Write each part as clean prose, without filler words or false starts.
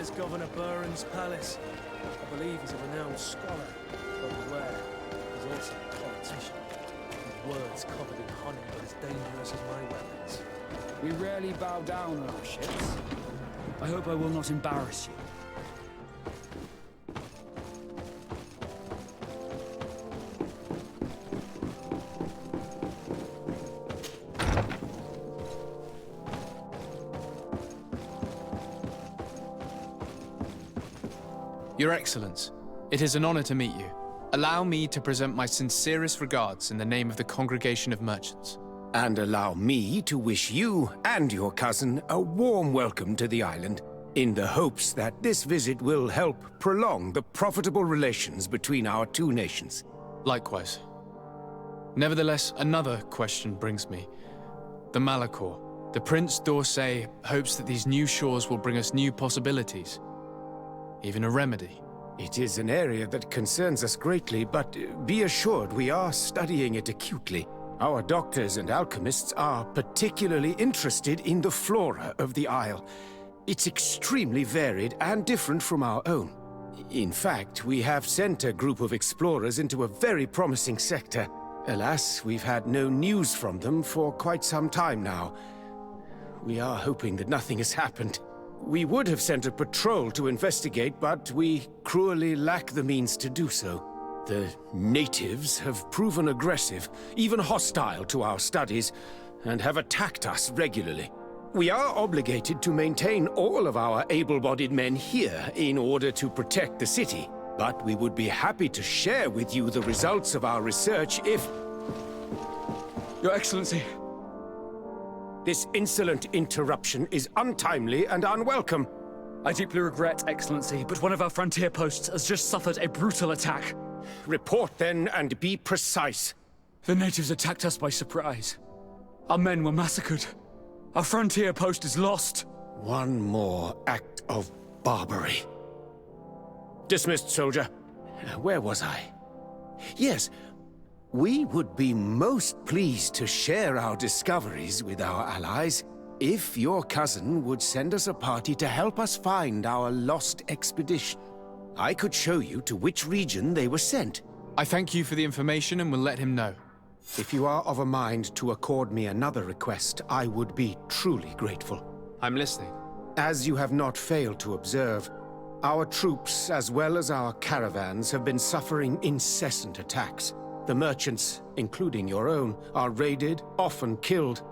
There's Governor Buren's palace. I believe he's a renowned scholar, but beware, he's also a politician. His words covered in honey, but as dangerous as my weapons. We rarely bow down on our ships. I hope I will not embarrass you. Your Excellence, it is an honor to meet you. Allow me to present my sincerest regards in the name of the Congregation of Merchants. And allow me to wish you and your cousin a warm welcome to the island, in the hopes that this visit will help prolong the profitable relations between our two nations. Likewise. Nevertheless, another question brings me. The Malachor. The Prince d'Orsay hopes that these new shores will bring us new possibilities. Even a remedy. It is an area that concerns us greatly, but be assured we are studying it acutely. Our doctors and alchemists are particularly interested in the flora of the Isle. It's extremely varied and different from our own. In fact, we have sent a group of explorers into a very promising sector. Alas, we've had no news from them for quite some time now. We are hoping that nothing has happened. We would have sent a patrol to investigate, but we cruelly lack the means to do so. The natives have proven aggressive, even hostile to our studies, and have attacked us regularly. We are obligated to maintain all of our able-bodied men here in order to protect the city, but we would be happy to share with you the results of our research if... Your Excellency. This insolent interruption is untimely and unwelcome. I deeply regret, Excellency, but one of our frontier posts has just suffered a brutal attack. Report then, and be precise. The natives attacked us by surprise. Our men were massacred. Our frontier post is lost. One more act of barbarity. Dismissed, soldier. Where was I? Yes. We would be most pleased to share our discoveries with our allies if your cousin would send us a party to help us find our lost expedition. I could show you to which region they were sent. I thank you for the information and will let him know. If you are of a mind to accord me another request, I would be truly grateful. I'm listening. As you have not failed to observe, our troops, as well as our caravans, have been suffering incessant attacks. The merchants, including your own, are raided, often killed,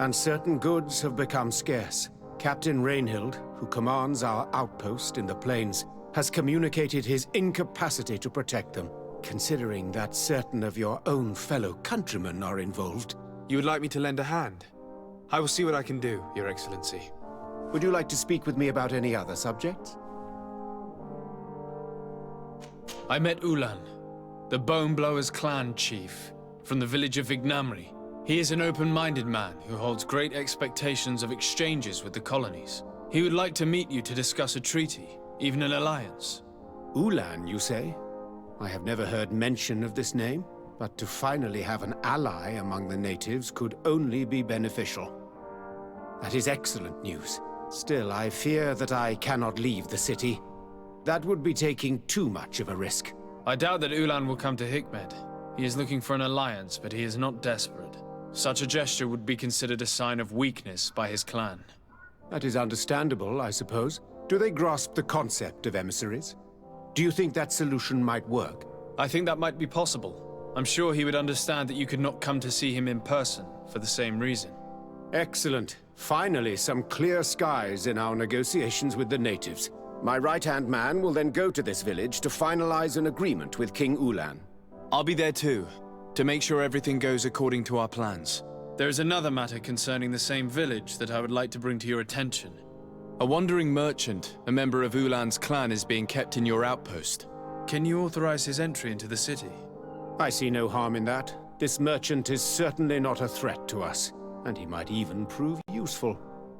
and certain goods have become scarce. Captain Rainhild, who commands our outpost in the plains, has communicated his incapacity to protect them, considering that certain of your own fellow countrymen are involved. You would like me to lend a hand? I will see what I can do, Your Excellency. Would you like to speak with me about any other subjects? I met Ulan, the Bone Blowers clan chief, from the village of Vignamri. He is an open-minded man who holds great expectations of exchanges with the colonies. He would like to meet you to discuss a treaty, even an alliance. Ulan, you say? I have never heard mention of this name, but to finally have an ally among the natives could only be beneficial. That is excellent news. Still, I fear that I cannot leave the city. That would be taking too much of a risk. I doubt that Ulan will come to Hikmed. He is looking for an alliance, but he is not desperate. Such a gesture would be considered a sign of weakness by his clan. That is understandable, I suppose. Do they grasp the concept of emissaries? Do you think that solution might work? I think that might be possible. I'm sure he would understand that you could not come to see him in person for the same reason. Excellent. Finally, some clear skies in our negotiations with the natives. My right-hand man will then go to this village to finalize an agreement with King Ulan. I'll be there too, to make sure everything goes according to our plans. There is another matter concerning the same village that I would like to bring to your attention. A wandering merchant, a member of Ulan's clan, is being kept in your outpost. Can you authorize his entry into the city? I see no harm in that. This merchant is certainly not a threat to us, and he might even prove useful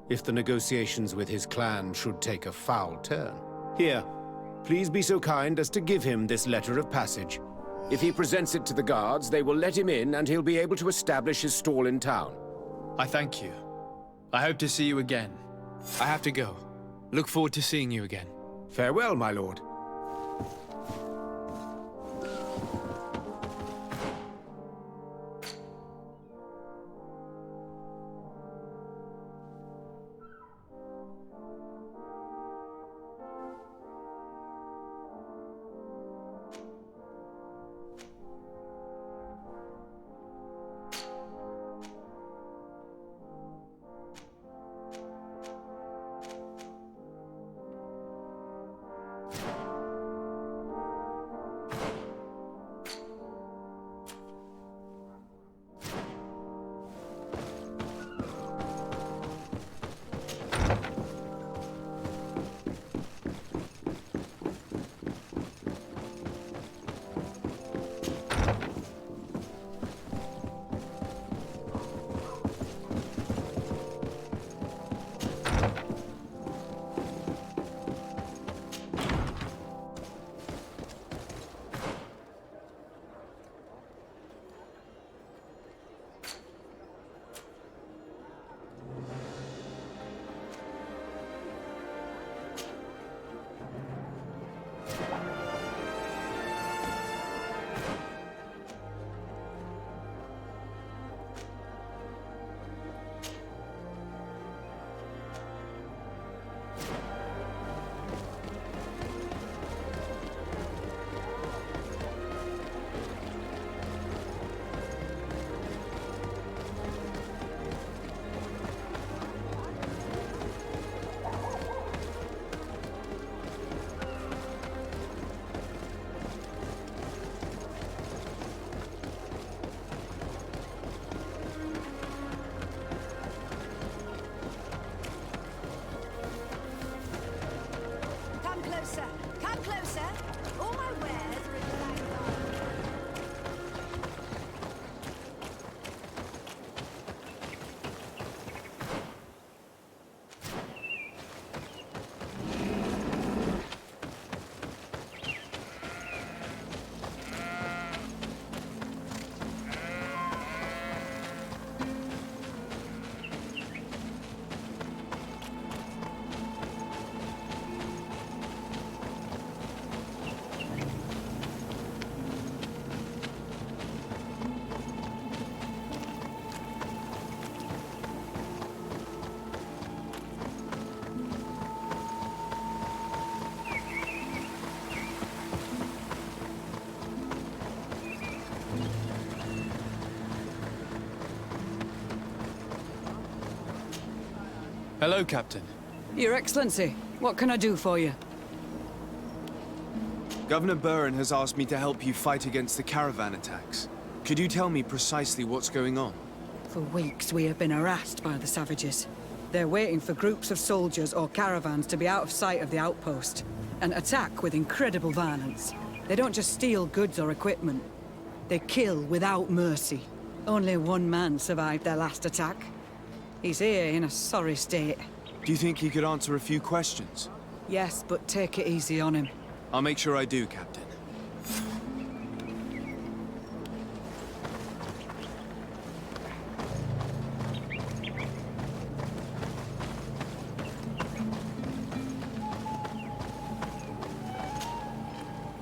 if the negotiations with his clan should take a foul turn. Here, please be so kind as to give him this letter of passage. If he presents it to the guards, they will let him in and he'll be able to establish his stall in town. I thank you. I hope to see you again. I have to go. Look forward to seeing you again. Farewell, my lord. Come closer. All my wares are in the back garden. Hello, Captain. Your Excellency, what can I do for you? Governor Buren has asked me to help you fight against the caravan attacks. Could you tell me precisely what's going on? For weeks we have been harassed by the savages. They're waiting for groups of soldiers or caravans to be out of sight of the outpost and attack with incredible violence. They don't just steal goods or equipment. They kill without mercy. Only one man survived their last attack. He's here in a sorry state. Do you think you could answer a few questions? Yes, but take it easy on him. I'll make sure I do, Captain.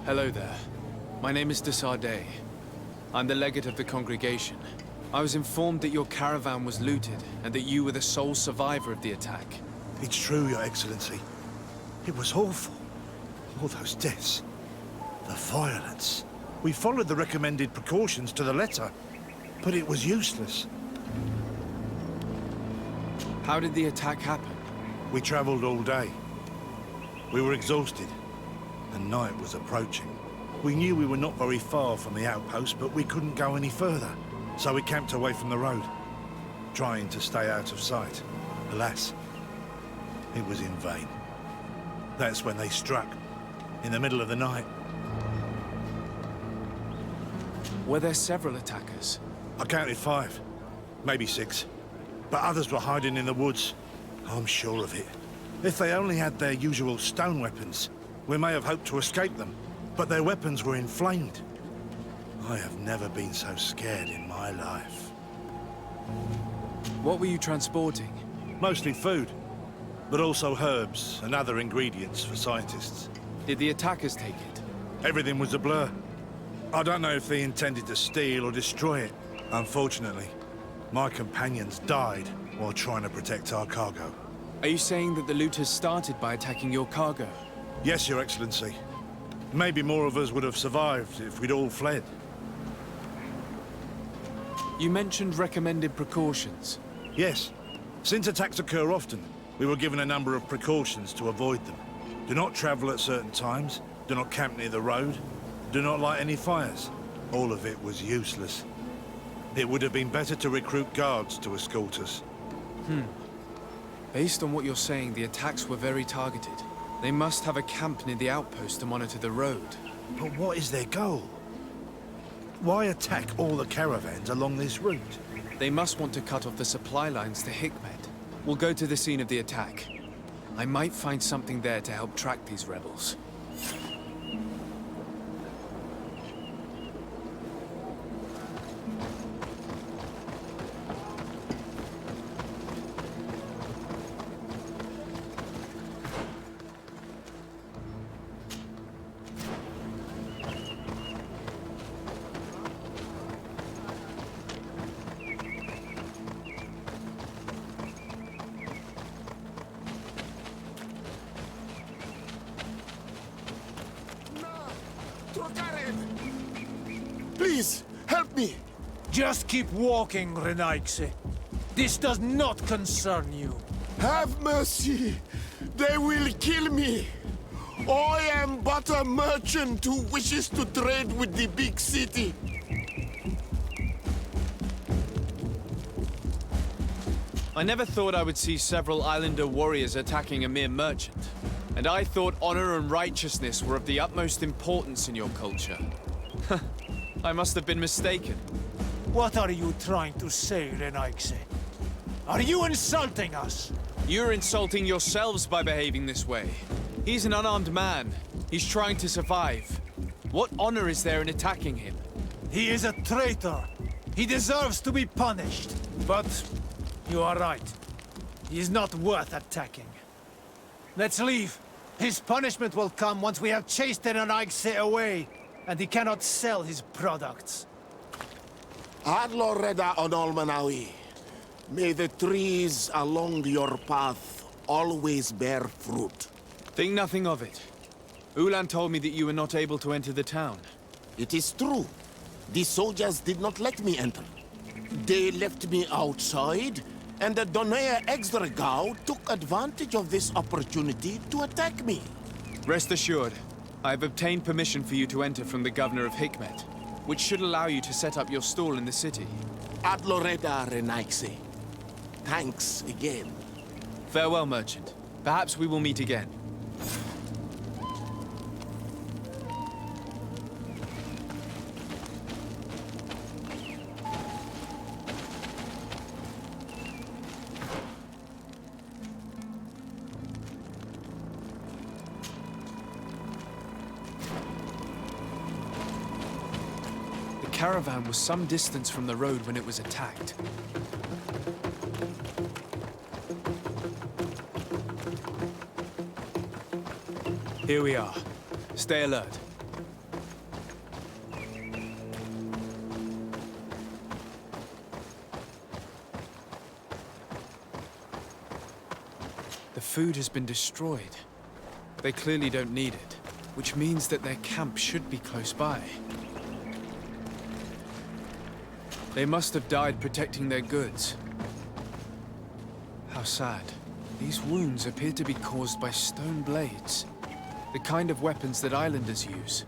Hello there. My name is de Sardet. I'm the legate of the congregation. I was informed that your caravan was looted, and that you were the sole survivor of the attack. It's true, Your Excellency. It was awful. All those deaths. The violence. We followed the recommended precautions to the letter, but it was useless. How did the attack happen? We traveled all day. We were exhausted, and night was approaching. We knew we were not very far from the outpost, but we couldn't go any further. So we camped away from the road, trying to stay out of sight. Alas, it was in vain. That's when they struck, in the middle of the night. Were there several attackers? I counted 5, maybe 6. But others were hiding in the woods. I'm sure of it. If they only had their usual stone weapons, we may have hoped to escape them. But their weapons were inflamed. I have never been so scared in my life. What were you transporting? Mostly food. but also herbs and other ingredients for scientists. Did the attackers take it? Everything was a blur. I don't know if they intended to steal or destroy it. Unfortunately, my companions died while trying to protect our cargo. Are you saying that the looters started by attacking your cargo? Yes, Your Excellency. Maybe more of us would have survived if we'd all fled. You mentioned recommended precautions. Yes. Since attacks occur often, we were given a number of precautions to avoid them. Do not travel at certain times, do not camp near the road, do not light any fires. All of it was useless. It would have been better to recruit guards to escort us. Based on what you're saying, the attacks were very targeted. They must have a camp near the outpost to monitor the road. But what is their goal? Why attack all the caravans along this route? They must want to cut off the supply lines to Hikmet. We'll go to the scene of the attack. I might find something there to help track these rebels. Please, help me! Just keep walking, Renaigse. This does not concern you. Have mercy! They will kill me! I am but a merchant who wishes to trade with the big city. I never thought I would see several islander warriors attacking a mere merchant. And I thought honor and righteousness were of the utmost importance in your culture. I must have been mistaken. What are you trying to say, Renaigse? Are you insulting us? You're insulting yourselves by behaving this way. He's an unarmed man. He's trying to survive. What honor is there in attacking him? He is a traitor. He deserves to be punished. But you are right. He is not worth attacking. Let's leave. His punishment will come once we have chased Renaigse away, and he cannot sell his products. Adloreda on Olmanawi. May the trees along your path always bear fruit. Think nothing of it. Ulan told me that you were not able to enter the town. It is true. The soldiers did not let me enter. They left me outside, and the Donea Exdragao took advantage of this opportunity to attack me. Rest assured, I have obtained permission for you to enter from the governor of Hikmet, which should allow you to set up your stall in the city. Adloreda Renaigse. Thanks again. Farewell, merchant. Perhaps we will meet again. The caravan was some distance from the road when it was attacked. Here we are. Stay alert. The food has been destroyed. They clearly don't need it, which means that their camp should be close by. They must have died protecting their goods. How sad. These wounds appear to be caused by stone blades. The kind of weapons that islanders use.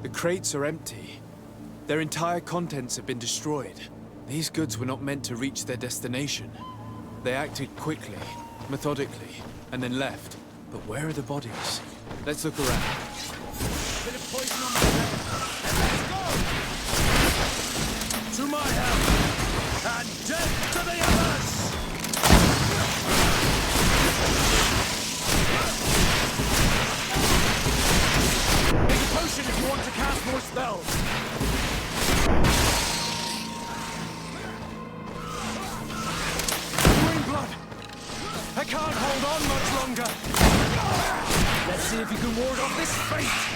The crates are empty. Their entire contents have been destroyed. These goods were not meant to reach their destination. They acted quickly, methodically, and then left. But where are the bodies? Let's look around. Bit of poison on my head. Let's go! To my help! And death to the others! Make a potion if you want to cast more spells! Green blood! can't hold on much longer. Let's see if you can ward off this fate.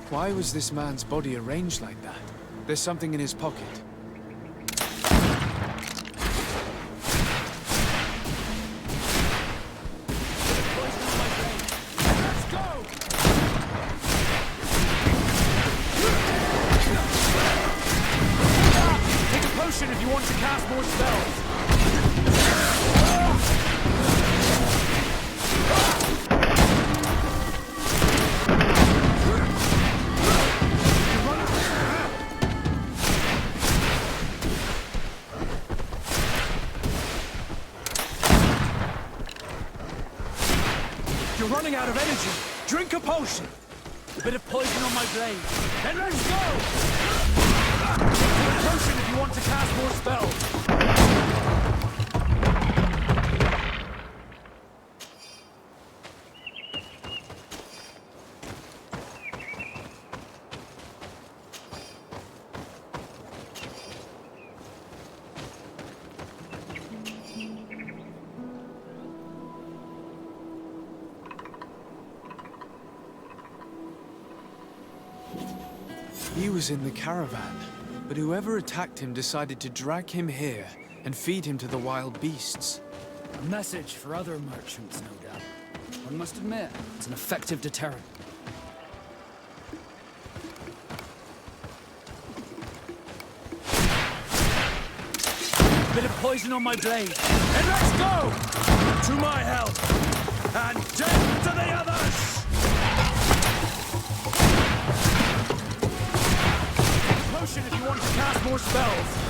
Why was this man's body arranged like that? There's something in his pocket. Take a potion if you want to cast more spells. You're running out of energy. Drink a potion. A bit of poison on my blade. Then let's go! Take a potion if you want to cast more spells. He was in the caravan, but whoever attacked him decided to drag him here and feed him to the wild beasts. A message for other merchants, no doubt. One must admit, it's an effective deterrent. Bit of poison on my blade. And let's go! To my help! And death to the others! Potion if you want to cast more spells.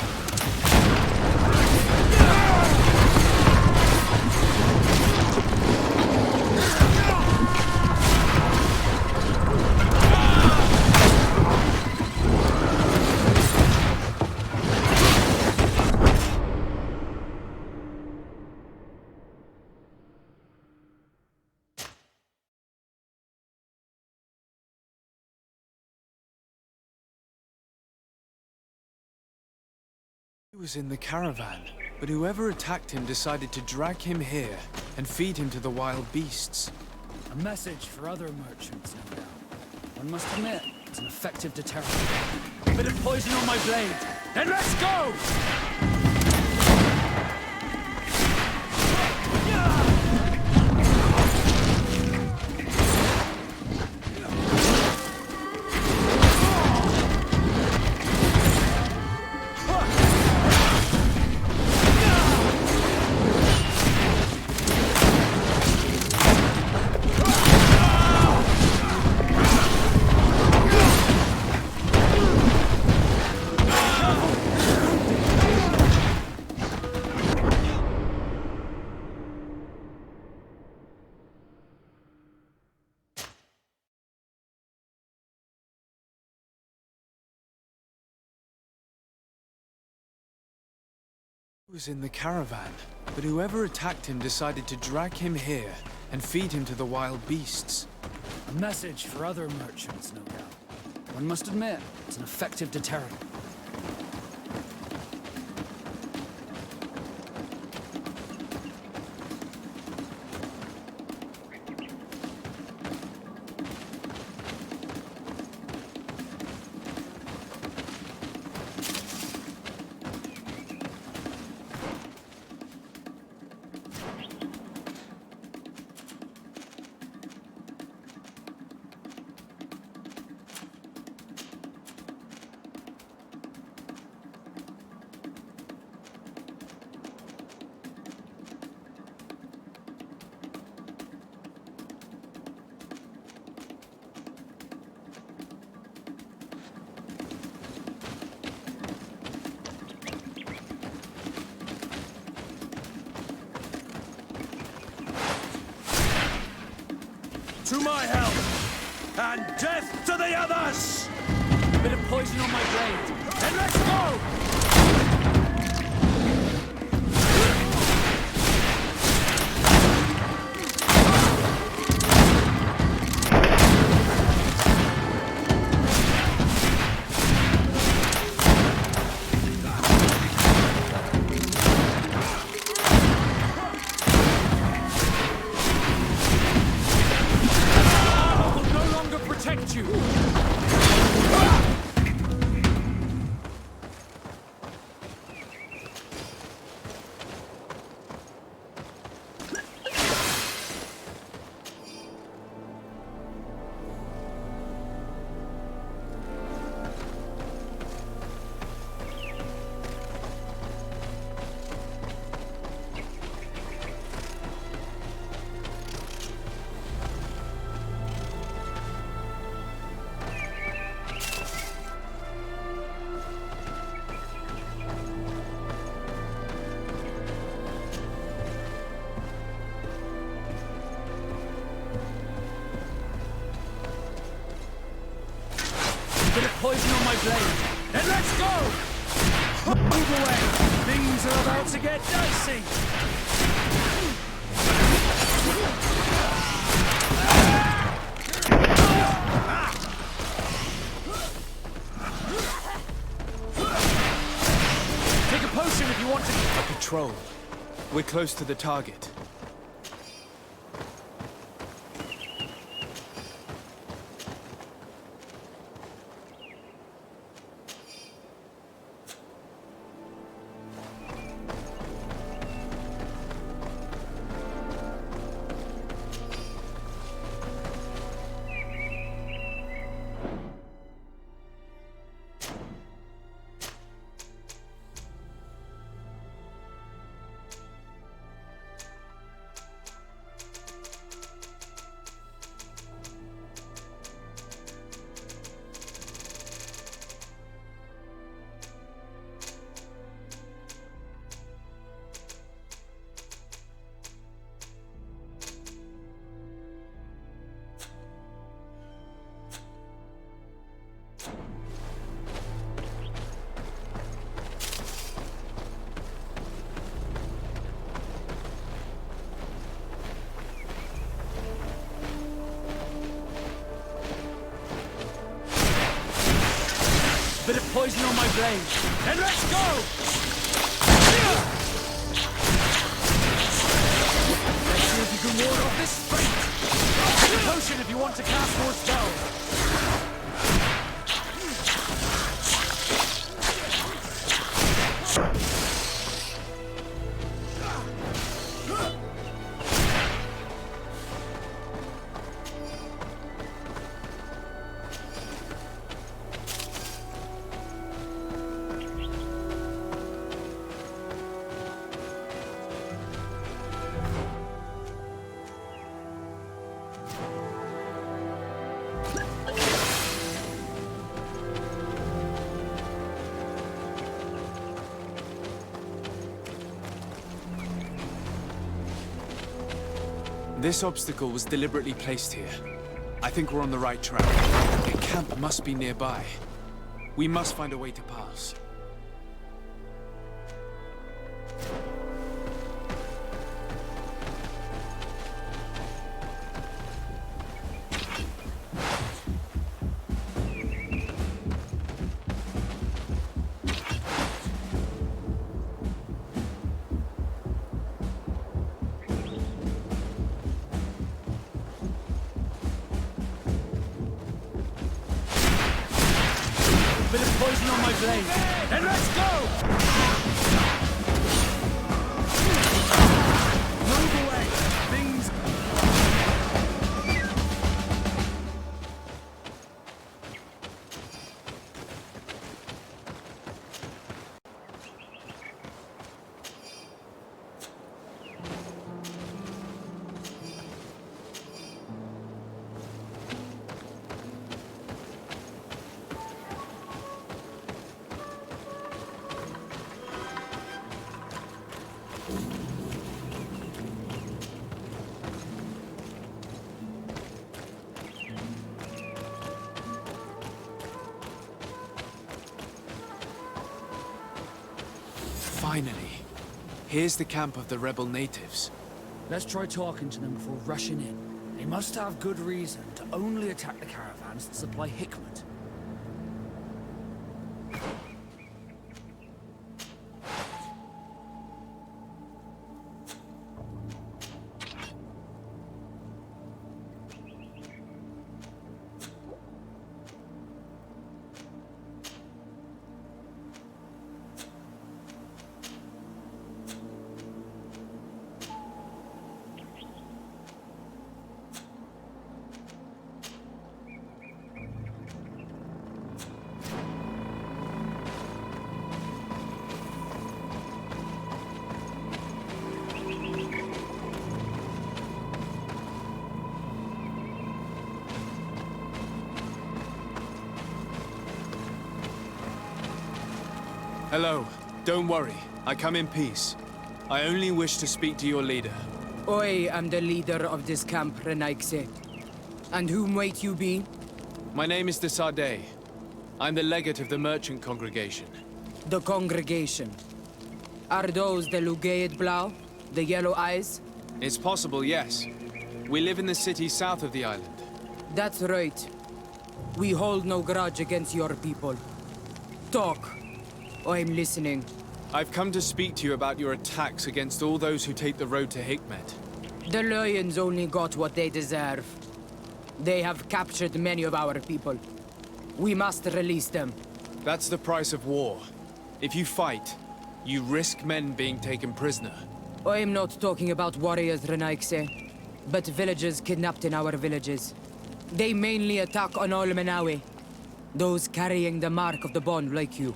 He was in the caravan, but whoever attacked him decided to drag him here and feed him to the wild beasts. A message for other merchants, no doubt. One must admit, it's an effective deterrent. A bit of poison on my blade. Then let's go! He was in the caravan, but whoever attacked him decided to drag him here and feed him to the wild beasts. A message for other merchants, no doubt. One must admit, it's an effective deterrent. To my help! And death to the others! A bit of poison on my blade. And let's go! Poison on my blade. And let's go! Move away! Things are about to get dicey! Take a potion if you want to. A patrol. We're close to the target. poison on my blade. Then let's go! Let's see if you can ward off this fate. Take a potion if you want to cast more spells. This obstacle was deliberately placed here. I think we're on the right track. A camp must be nearby. We must find a way to pass. Bit of poison on my blade. Then let's go! Move away! Things... Finally. Here's the camp of the rebel natives. Let's try talking to them before rushing in. They must have good reason to only attack the caravans that supply Hikmet. Hello. Don't worry. I come in peace. I only wish to speak to your leader. I am the leader of this camp, Renaikse. And whom might you be? My name is de Sardet. I'm the legate of the merchant congregation. The congregation. Are those the Lugaid Blau? The yellow eyes? It's possible, yes. We live in the city south of the island. That's right. We hold no grudge against your people. Talk. I'm listening. I've come to speak to you about your attacks against all those who take the road to Hikmet. The Lions only got what they deserve. They have captured many of our people. We must release them. That's the price of war. If you fight, you risk men being taken prisoner. I'm not talking about warriors, Renaikse, but villagers kidnapped in our villages. They mainly attack on Olmenawe, those carrying the mark of the bond like you.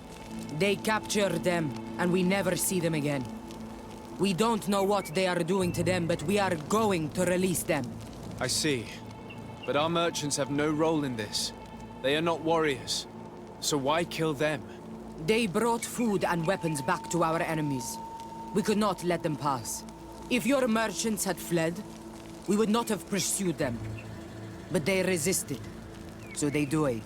They capture them, and we never see them again. We don't know what they are doing to them, but we are going to release them. I see. But our merchants have no role in this. They are not warriors. So why kill them? They brought food and weapons back to our enemies. We could not let them pass. If your merchants had fled, we would not have pursued them. But they resisted, so they died.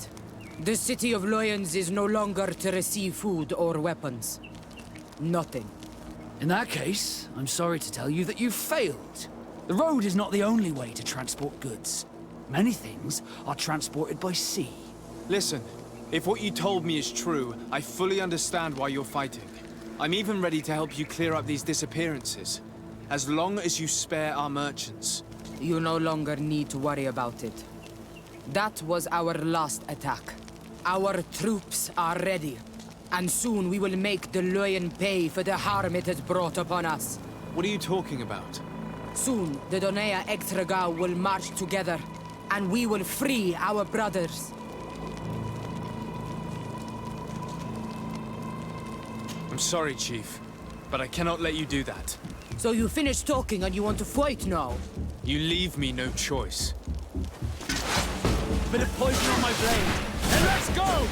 The city of Lions is no longer to receive food or weapons. Nothing. In that case, I'm sorry to tell you that you've failed. The road is not the only way to transport goods. Many things are transported by sea. Listen, If what you told me is true, I fully understand why you're fighting. I'm even ready to help you clear up these disappearances. As long as you spare our merchants. You no longer need to worry about it. That was our last attack. Our troops are ready. And soon we will make the Loyen pay for the harm it has brought upon us. What are you talking about? Soon, the Donea Extragao will march together, and we will free our brothers. I'm sorry, Chief, but I cannot let you do that. So you finished talking and you want to fight now? You leave me no choice. Bit of poison on my blade. And let's go!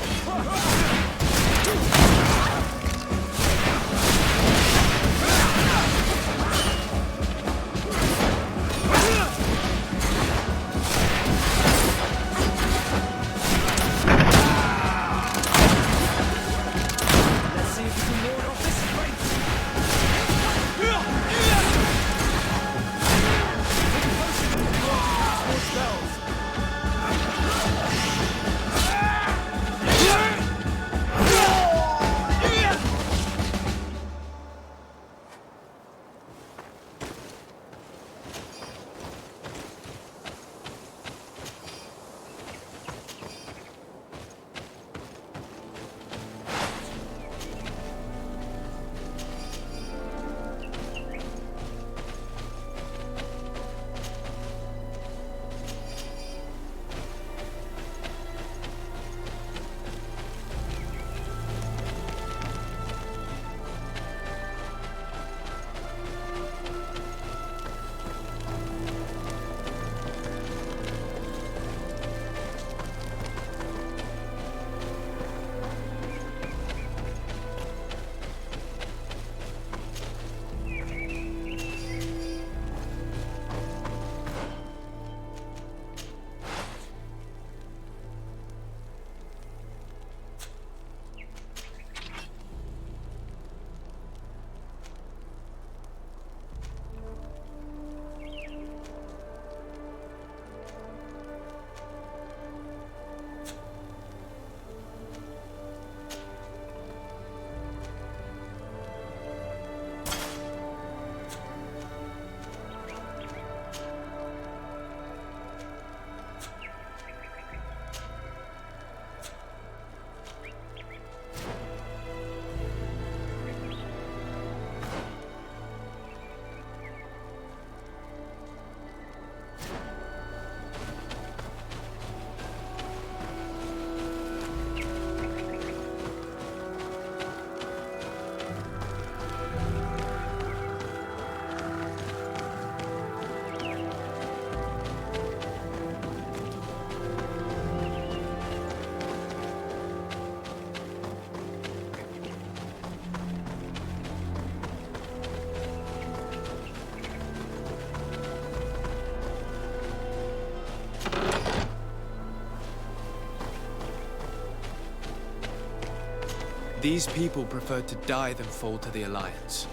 These people prefer to die than fall to the Alliance.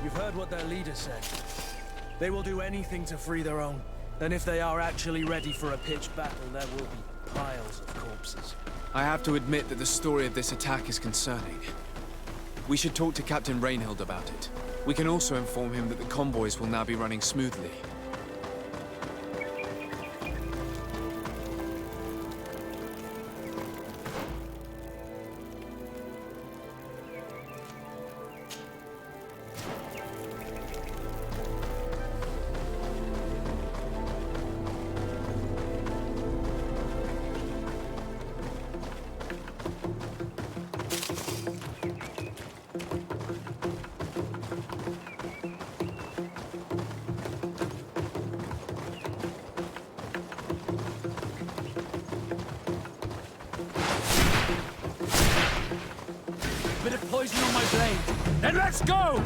You've heard what their leader said. They will do anything to free their own. And if they are actually ready for a pitched battle, there will be piles of corpses. I have to admit that the story of this attack is concerning. We should talk to Captain Rainhild about it. We can also inform him that the convoys will now be running smoothly. Bit of poison on my blade. Then let's go!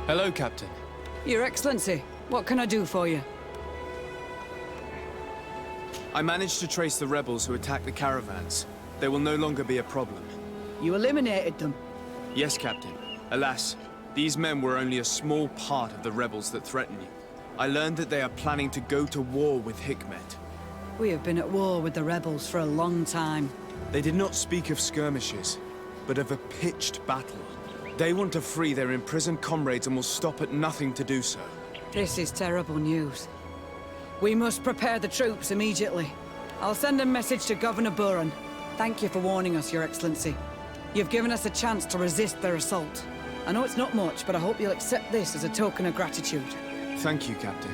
Hello, Captain. Your Excellency, what can I do for you? I managed to trace the rebels who attacked the caravans. They will no longer be a problem. You eliminated them. Yes, Captain. Alas, these men were only a small part of the rebels that threaten you. I learned that they are planning to go to war with Hikmet. We have been at war with the rebels for a long time. They did not speak of skirmishes, but of a pitched battle. They want to free their imprisoned comrades and will stop at nothing to do so. This is terrible news. We must prepare the troops immediately. I'll send a message to Governor Buran. Thank you for warning us, Your Excellency. You've given us a chance to resist their assault. I know it's not much, but I hope you'll accept this as a token of gratitude. Thank you, Captain.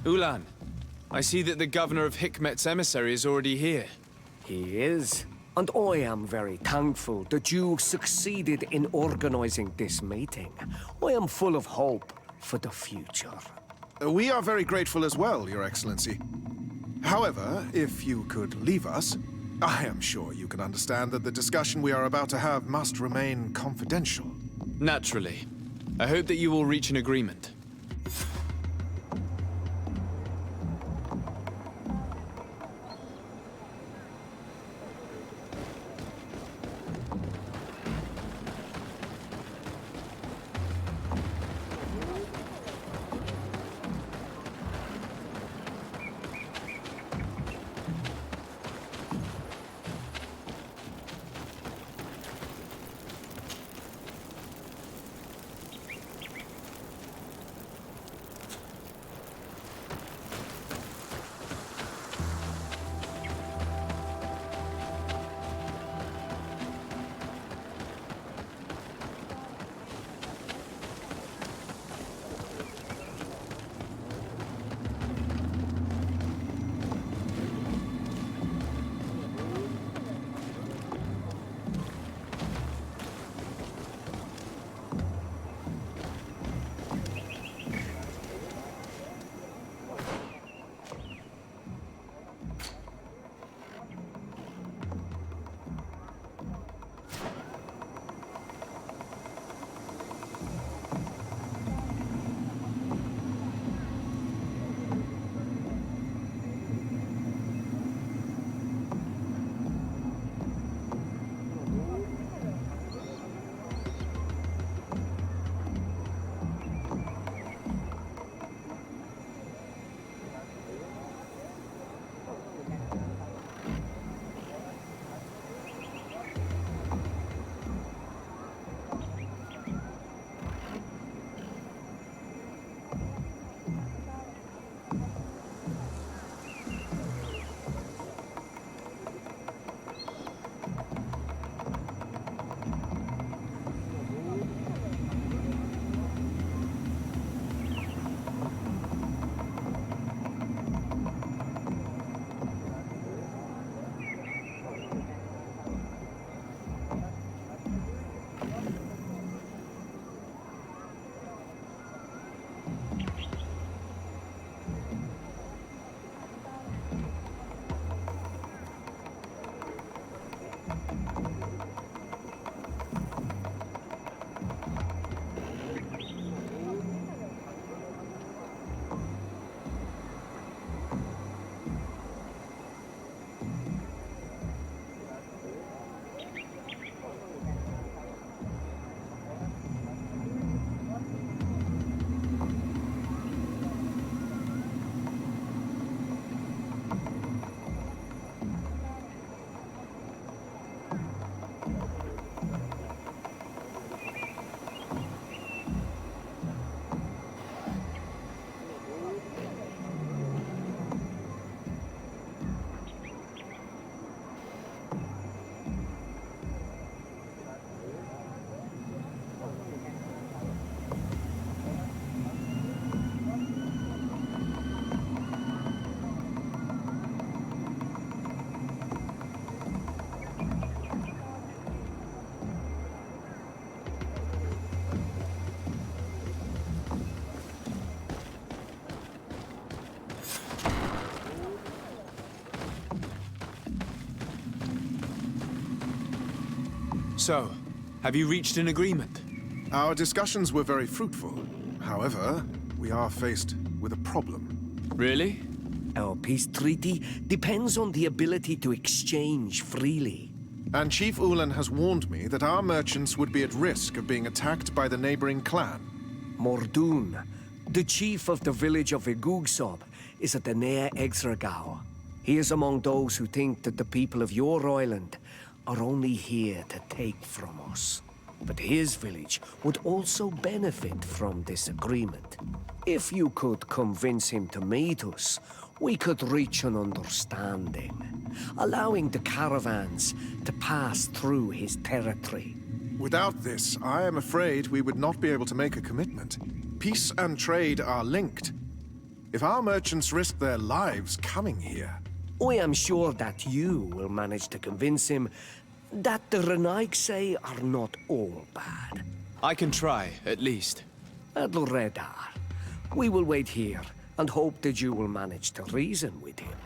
Ulan, I see that the governor of Hikmet's emissary is already here. He is. And I am very thankful that you succeeded in organizing this meeting. I am full of hope for the future. We are very grateful as well, Your Excellency. However, if you could leave us, I am sure you can understand that the discussion we are about to have must remain confidential. Naturally. I hope that you will reach an agreement. So, have you reached an agreement? Our discussions were very fruitful. However, we are faced with a problem. Really? Our peace treaty depends on the ability to exchange freely. And Chief Ulan has warned me that our merchants would be at risk of being attacked by the neighboring clan. Mordoon, the chief of the village of Igugsob, is at the Nea Exragao. He is among those who think that the people of your island are only here to take from us. But his village would also benefit from this agreement. If you could convince him to meet us, we could reach an understanding, allowing the caravans to pass through his territory. Without this, I am afraid we would not be able to make a commitment. Peace and trade are linked. If our merchants risk their lives coming here... I am sure that you will manage to convince him that the Renaigse are not all bad. I can try, at least. Adredar, we will wait here and hope that you will manage to reason with him.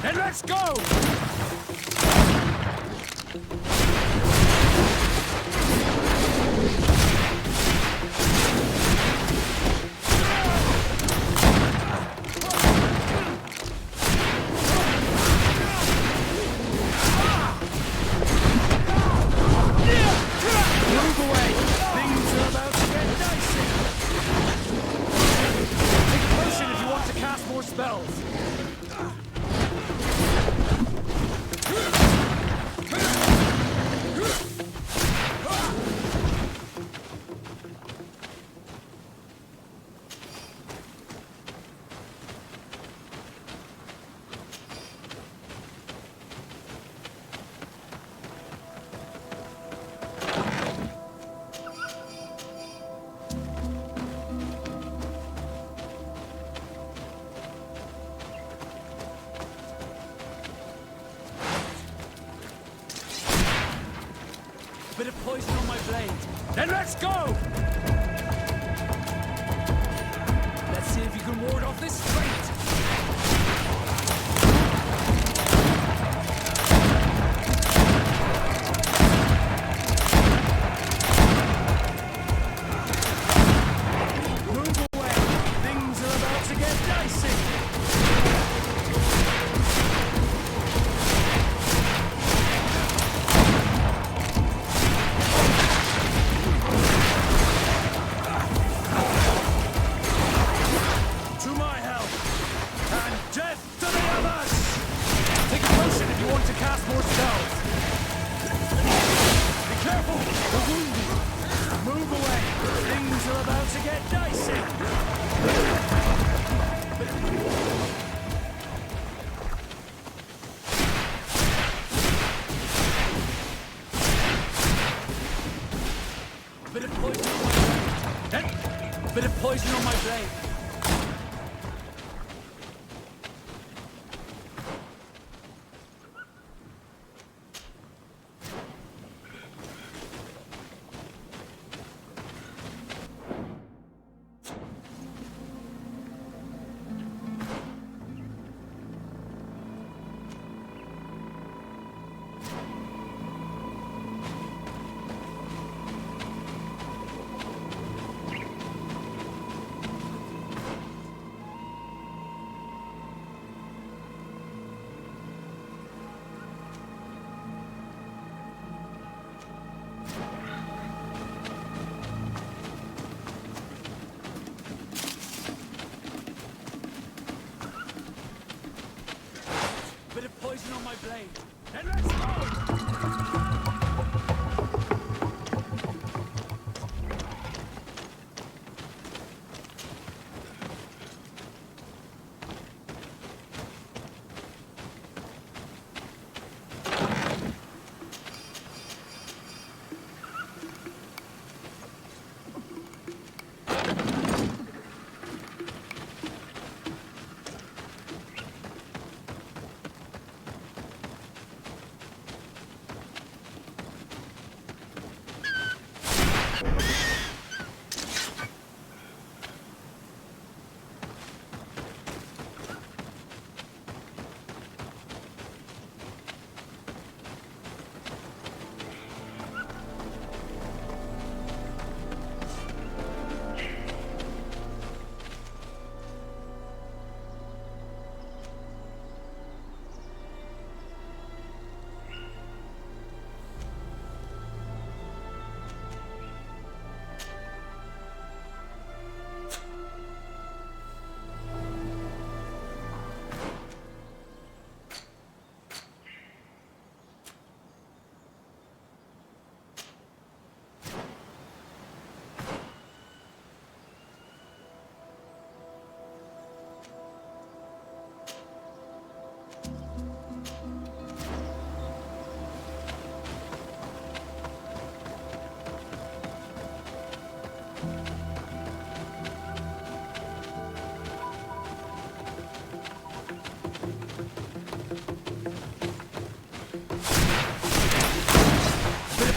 Then let's go! Move away! Things are about to get dicey! Take a potion if you want to cast more spells! Bit of poison on my blade. Then let's go! Let's see if you can ward off this fate. want to cast more spells. Be careful! The wounded! Move away! Things are about to get dicey! Bit of poison on my blade. Bit of poison on my blade. Bit of poison on my blade. Then let's go!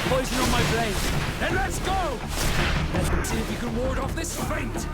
Poison on my blade. Then let's go! Let's see if you can ward off this feint.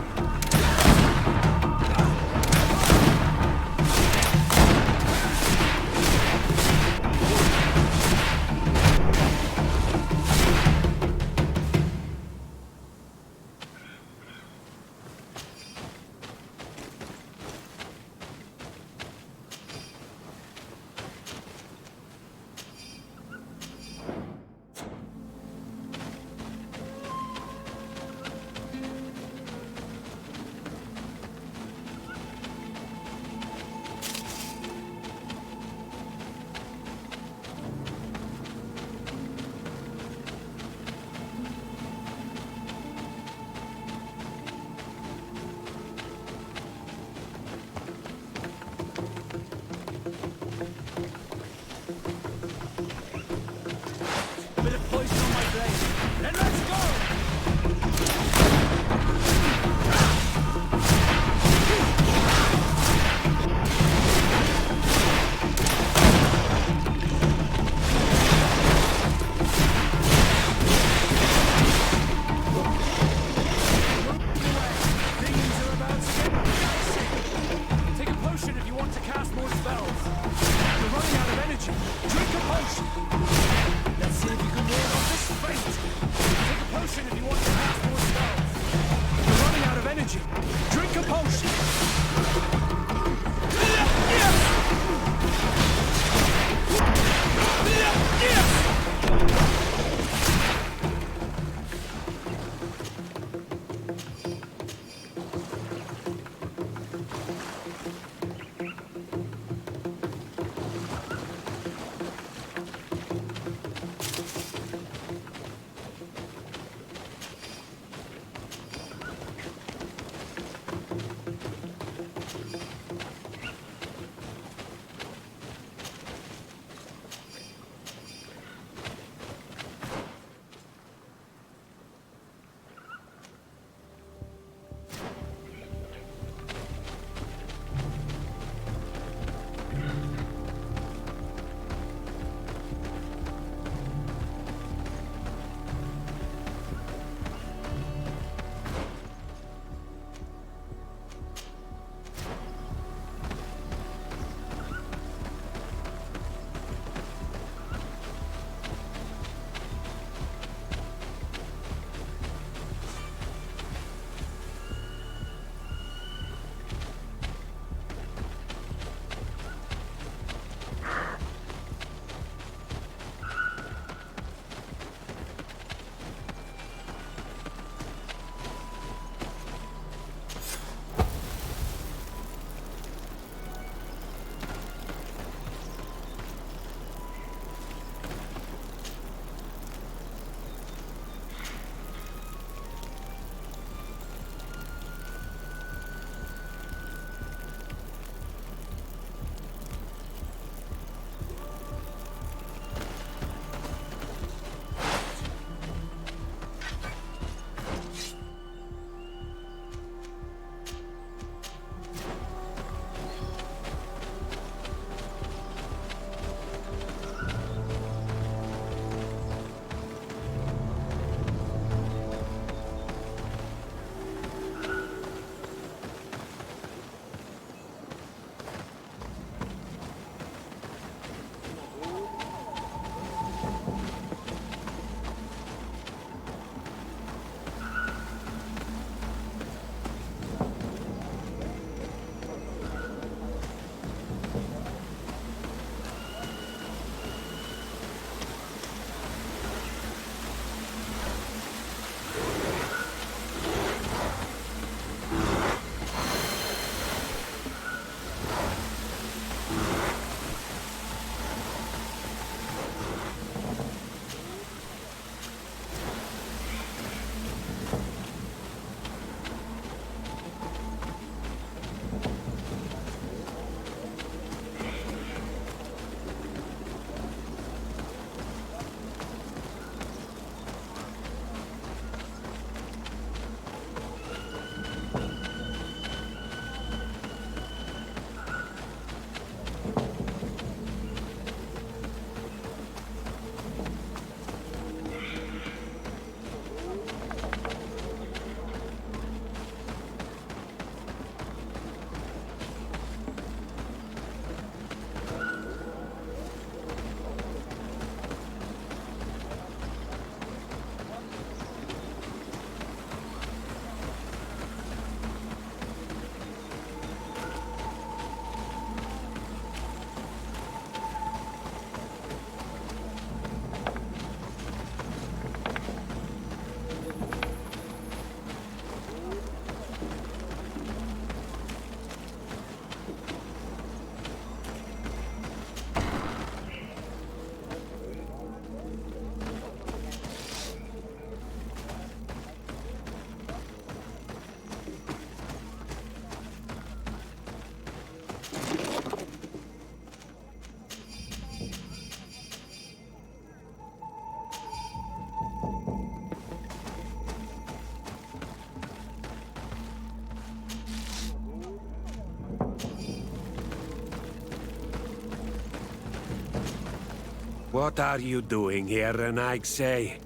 What are you doing here, Renaigse?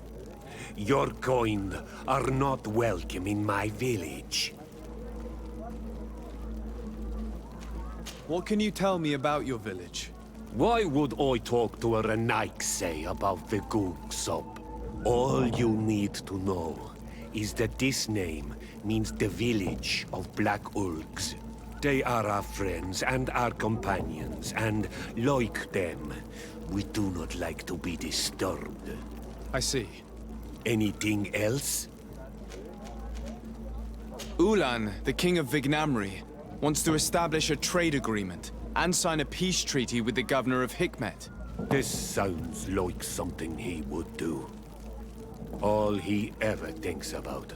Your kind are not welcome in my village. What can you tell me about your village? Why would I talk to a Renaigse about the Googsob? All you need to know is that this name means the village of Black Ulgs. They are our friends and our companions, and like them, we do not like to be disturbed. I see. Anything else? Ulan, the king of Vignamri, wants to establish a trade agreement and sign a peace treaty with the governor of Hikmet. This sounds like something he would do. All he ever thinks about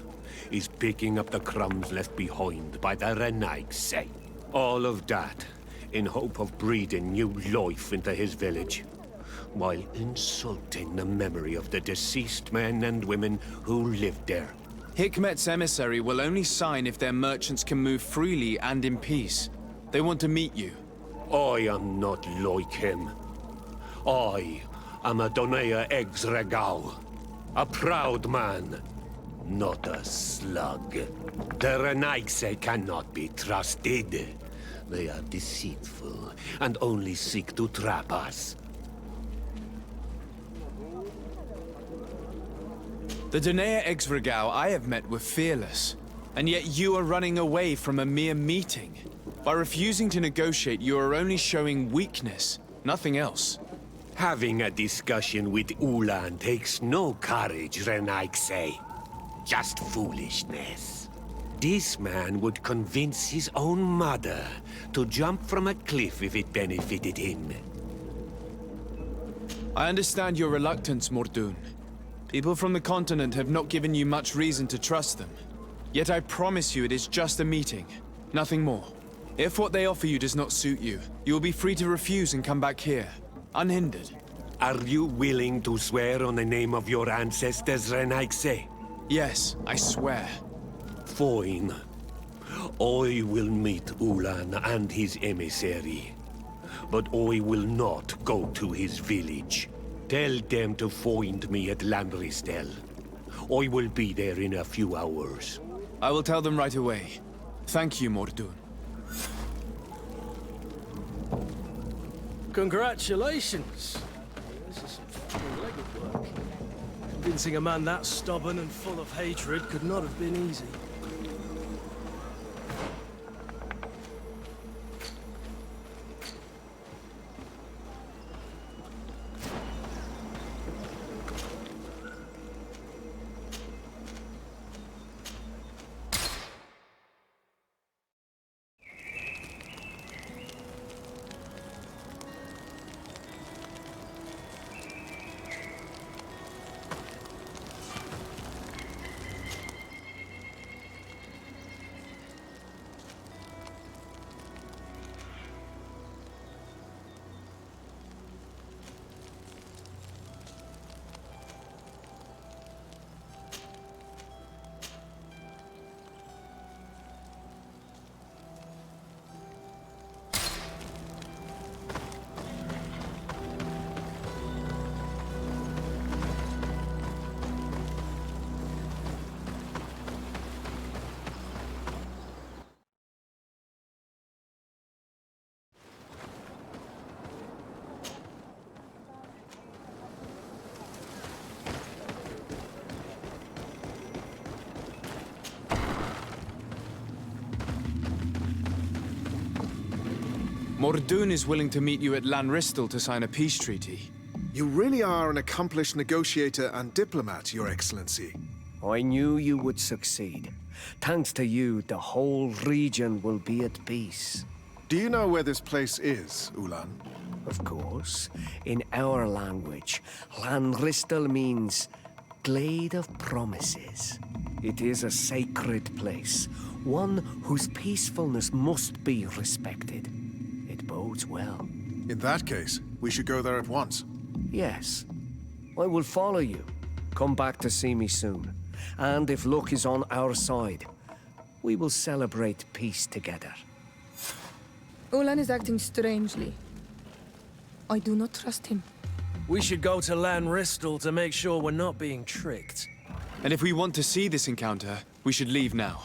is picking up the crumbs left behind by the Renaigse. All of that in hope of breathing new life into his village, while insulting the memory of the deceased men and women who lived there. Hikmet's emissary will only sign if their merchants can move freely and in peace. They want to meet you. I am not like him. I am a Donea Exregao, a proud man, not a slug. The Renaigse cannot be trusted. They are deceitful and only seek to trap us. The Donea Exregao I have met were fearless, and yet you are running away from a mere meeting. By refusing to negotiate, you are only showing weakness, nothing else. Having a discussion with Ulan takes no courage, Renaigse. Just foolishness. This man would convince his own mother to jump from a cliff if it benefited him. I understand your reluctance, Mordun. People from the continent have not given you much reason to trust them. Yet I promise you it is just a meeting, nothing more. If what they offer you does not suit you, you will be free to refuse and come back here, unhindered. Are you willing to swear on the name of your ancestors, Renaigse? Yes, I swear. Fine. I will meet Ulan and his emissary. But I will not go to his village. Tell them to find me at Landristel. I will be there in a few hours. I will tell them right away. Thank you, Mordun. Congratulations! This is some full-legged work. Convincing a man that stubborn and full of hatred could not have been easy. Mordun is willing to meet you at Lanristel to sign a peace treaty. You really are an accomplished negotiator and diplomat, Your Excellency. I knew you would succeed. Thanks to you, the whole region will be at peace. Do you know where this place is, Ulan? Of course. In our language, Lanristel means Glade of Promises. It is a sacred place, one whose peacefulness must be respected. It bodes well. In that case, we should go there at once. Yes. I will follow you. Come back to see me soon. And if luck is on our side, we will celebrate peace together. Ulan is acting strangely. I do not trust him. We should go to Lan Ristal to make sure we're not being tricked. And if we want to see this encounter, we should leave now.